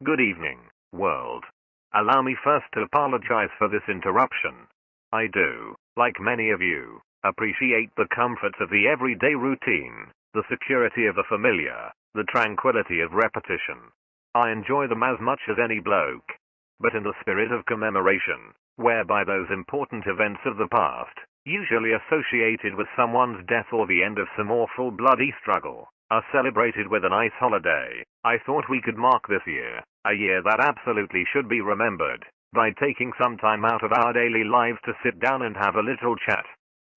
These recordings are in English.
Good evening, world. Allow me first to apologize for this interruption. I do, like many of you, appreciate the comforts of the everyday routine, the security of the familiar, the tranquility of repetition. I enjoy them as much as any bloke. But in the spirit of commemoration, whereby those important events of the past, usually associated with someone's death or the end of some awful bloody struggle, are celebrated with a nice holiday, I thought we could mark this year, a year that absolutely should be remembered, by taking some time out of our daily lives to sit down and have a little chat.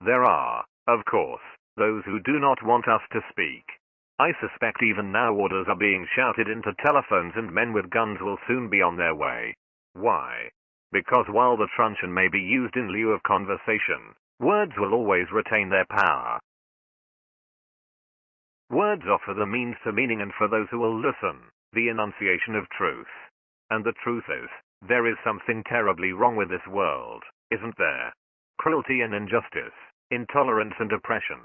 There are, of course, those who do not want us to speak. I suspect even now orders are being shouted into telephones and men with guns will soon be on their way. Why? Because while the truncheon may be used in lieu of conversation, words will always retain their power. Words offer the means to meaning, and for those who will listen, the enunciation of truth. And the truth is, there is something terribly wrong with this world, isn't there? Cruelty and injustice, intolerance and oppression.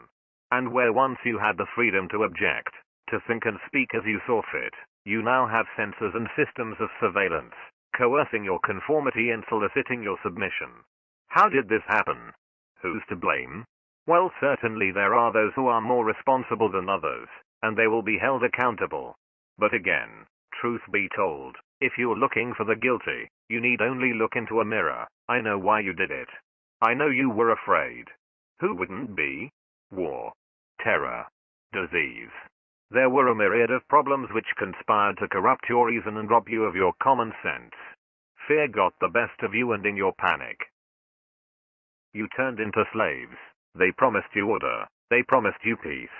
And where once you had the freedom to object, to think and speak as you saw fit, you now have censors and systems of surveillance, coercing your conformity and soliciting your submission. How did this happen? Who's to blame? Well, certainly there are those who are more responsible than others, and they will be held accountable. But again, truth be told, if you're looking for the guilty, you need only look into a mirror. I know why you did it. I know you were afraid. Who wouldn't be? War, terror, disease. There were a myriad of problems which conspired to corrupt your reason and rob you of your common sense. Fear got the best of you, and in your panic, you turned into slaves. They promised you order, they promised you peace,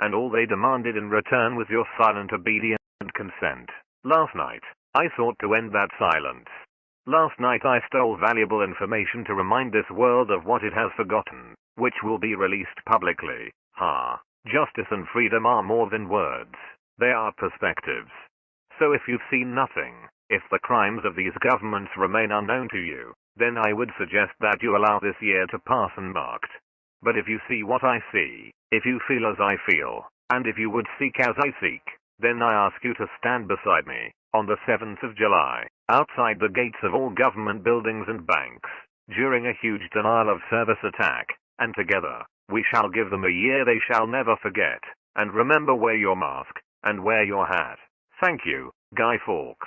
and all they demanded in return was your silent obedience and consent. Last night, I sought to end that silence. Last night I stole valuable information to remind this world of what it has forgotten, which will be released publicly. Justice and freedom are more than words. They are perspectives. So if you've seen nothing, if the crimes of these governments remain unknown to you, then I would suggest that you allow this year to pass unmarked. But if you see what I see, if you feel as I feel, and if you would seek as I seek, then I ask you to stand beside me, on the 7th of July, outside the gates of all government buildings and banks, during a huge denial of service attack, and together, we shall give them a year they shall never forget, and remember, wear your mask, and wear your hat. Thank you, Guy Fawkes.